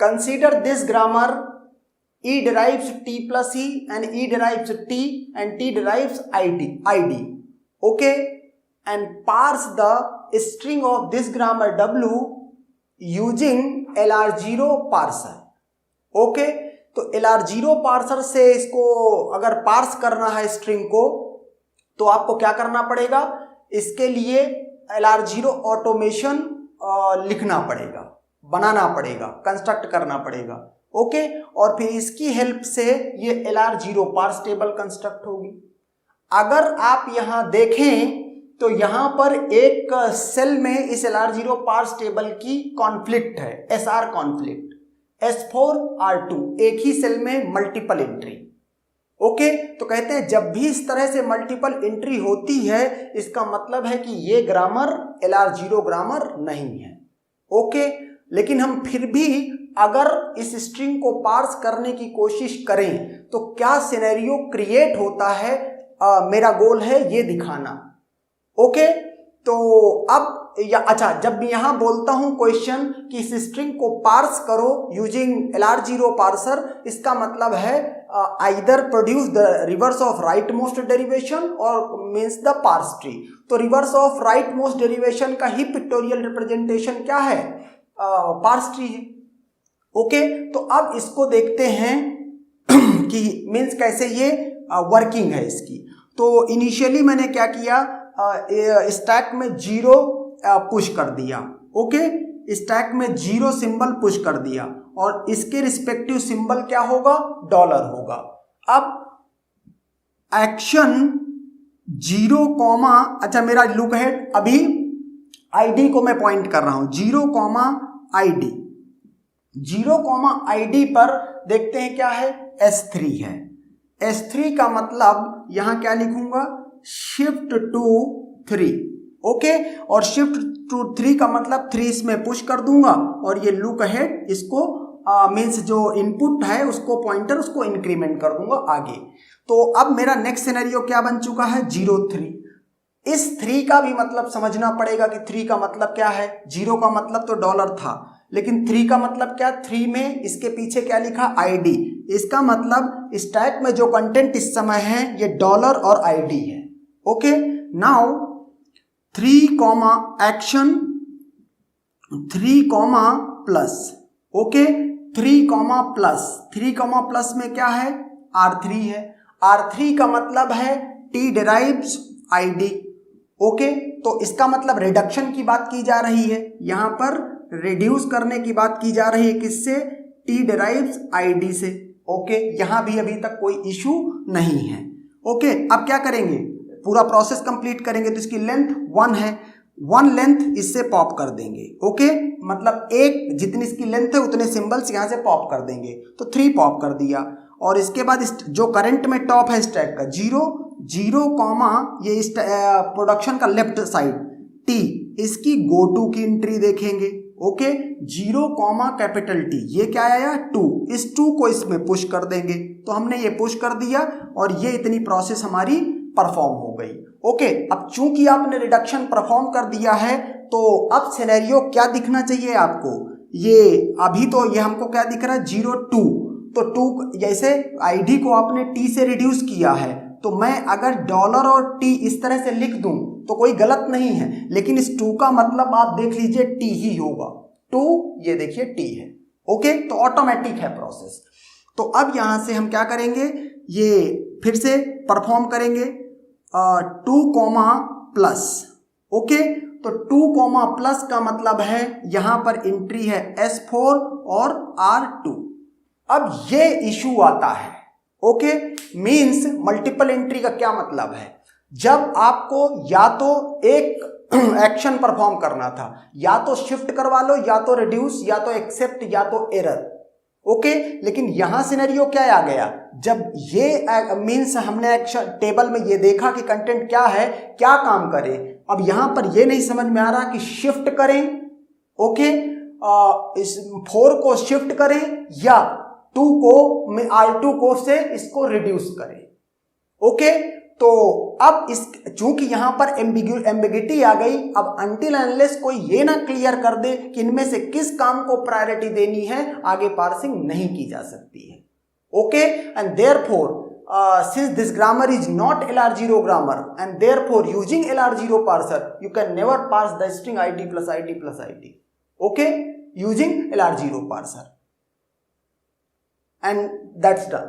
Consider this grammar, E derives T plus E and E derives T and T derives ID. Okay, and parse the string of this grammar W using LR0 parser. Okay, तो LR0 parser से इसको अगर parse करना है string को तो आपको क्या करना पड़ेगा, इसके लिए LR0 ऑटोमेशन लिखना पड़ेगा, बनाना पड़ेगा, कंस्ट्रक्ट करना पड़ेगा। ओके, और फिर इसकी हेल्प से ये LR0 पार्स टेबल कंस्ट्रक्ट होगी। अगर आप यहां देखें तो यहां पर एक सेल में इस LR0 पार्स टेबल की कॉन्फ्लिक्ट है, SR कॉन्फ्लिक्ट, S4R2, एक ही सेल में मल्टीपल एंट्री। ओके, तो कहते हैं जब भी इस तरह से मल्टीपल एंट्री होती है इसका मतलब है कि ये ग्रामर LR0 ग्रामर नहीं है। ओके, लेकिन हम फिर भी अगर इस स्ट्रिंग को पार्स करने की कोशिश करें तो क्या सिनेरियो क्रिएट होता है, मेरा गोल है ये दिखाना। ओके, तो अब अच्छा, जब भी यहां बोलता हूं क्वेश्चन कि इस स्ट्रिंग को पार्स करो यूजिंग LR0 पार्सर, इसका मतलब है either produce the reverse of right most derivation और मीन्स द पार्स ट्री। तो reverse of right most derivation का ही पिक्टोरियल रिप्रेजेंटेशन क्या है, पार्स ट्री है। ओके, तो अब इसको देखते हैं कि मीन्स कैसे ये वर्किंग है इसकी। तो इनिशियली मैंने क्या किया, स्टैक में 0 पुश कर दिया। ओके, स्टैक में 0 सिंबल पुश कर दिया और इसके रिस्पेक्टिव सिंबल क्या होगा, डॉलर होगा। अब एक्शन 0 कॉमा, अच्छा मेरा लुक हेड अभी ID को मैं पॉइंट कर रहा हूं, 0, ID पर देखते हैं क्या है, S3 है। S3 का मतलब यहां क्या लिखूंगा, शिफ्ट टू 3। ओके, और शिफ्ट टू 3 का मतलब 3 इसमें पुश कर दूंगा और ये लुक अहेड इसको मीन्स जो इनपुट है उसको पॉइंटर उसको इंक्रीमेंट कर दूंगा आगे। तो अब मेरा नेक्स्ट सिनेरियो क्या बन चुका है, 0, 3। इस 3 का भी मतलब समझना पड़ेगा कि 3 का मतलब क्या है। 0 का मतलब तो डॉलर था, लेकिन 3 का मतलब क्या, 3 में इसके पीछे क्या लिखा, ID। इसका मतलब स्टैक में जो कंटेंट इस समय है ये डॉलर और ID है। Okay, now 3 comma action 3 comma plus. Okay, 3 comma plus में क्या है, R3 है। R3 का मतलब है T derives ID। ओके, तो इसका मतलब रिडक्शन की बात की जा रही है, यहां पर रिड्यूस करने की बात की जा रही है, किससे, T derives ID से। ओके, यहां भी अभी तक कोई इशू नहीं है। ओके, अब क्या करेंगे, पूरा प्रोसेस कंप्लीट करेंगे। तो इसकी लेंथ 1 है, 1 लेंथ इससे पॉप कर देंगे। ओके, मतलब एक जितनी इसकी लेंथ है उतने सिंबल्स यहां से पॉप कर देंगे। तो 3 पॉप कर दिया और इसके बाद जो करंट में टॉप है स्टैक का 0 कॉमा ये प्रोडक्शन का लेफ्ट साइड T, इसकी गो टू की एंट्री देखेंगे। ओके, 0 कॉमा कैपिटल T, ये क्या आया, 2। इस 2 को इसमें पुश कर देंगे। तो हमने ये पुश कर दिया और ये इतनी प्रोसेस हमारी परफॉर्म हो गई। ओके, अब चूंकि आपने रिडक्शन परफॉर्म कर दिया है तो अब सिनेरियो क्या दिखना चाहिए आपको, ये अभी तो ये हमको क्या दिख रहा है, 0, 2। तो 2 जैसे ID को आपने T से रिड्यूस किया है, तो मैं अगर डॉलर और T इस तरह से लिख दूं तो कोई गलत नहीं है, लेकिन इस 2 का मतलब आप देख लीजिए T ही होगा। 2 ये देखिए T है। ओके, तो ऑटोमेटिक है प्रोसेस। तो अब यहां से हम क्या करेंगे, ये फिर से परफॉर्म करेंगे 2 कॉमा प्लस। ओके, तो 2 कॉमा प्लस का मतलब है यहां पर एंट्री है S4 और R2। अब ये इशू आता है। ओके, मीन्स मल्टीपल एंट्री का क्या मतलब है, जब आपको या तो एक एक्शन परफॉर्म करना था, या तो शिफ्ट करवा लो, या तो रिड्यूस, या तो एक्सेप्ट, या तो एरर। ओके, लेकिन यहां सिनेरियो क्या आ गया, जब ये मीन्स हमने एक्शन टेबल में ये देखा कि कंटेंट क्या है, क्या काम करे। अब यहां पर ये नहीं समझ में आ रहा कि शिफ्ट करें, ओके, इस 4 को शिफ्ट करें या 2 को R2 को से इसको रिड्यूस करें। ओके, तो अब इस चूंकि यहां पर एम्बिगिटी आ गई, अब अनटिल अनलेस कोई ये ना क्लियर कर दे कि इनमें से किस काम को प्रायोरिटी देनी है, आगे पार्सिंग नहीं की जा सकती है। Okay, and therefore since this grammar is not LR0 grammar and therefore using LR0 parser you can never parse the string id plus id plus id. Okay, using LR0 parser, and that's done.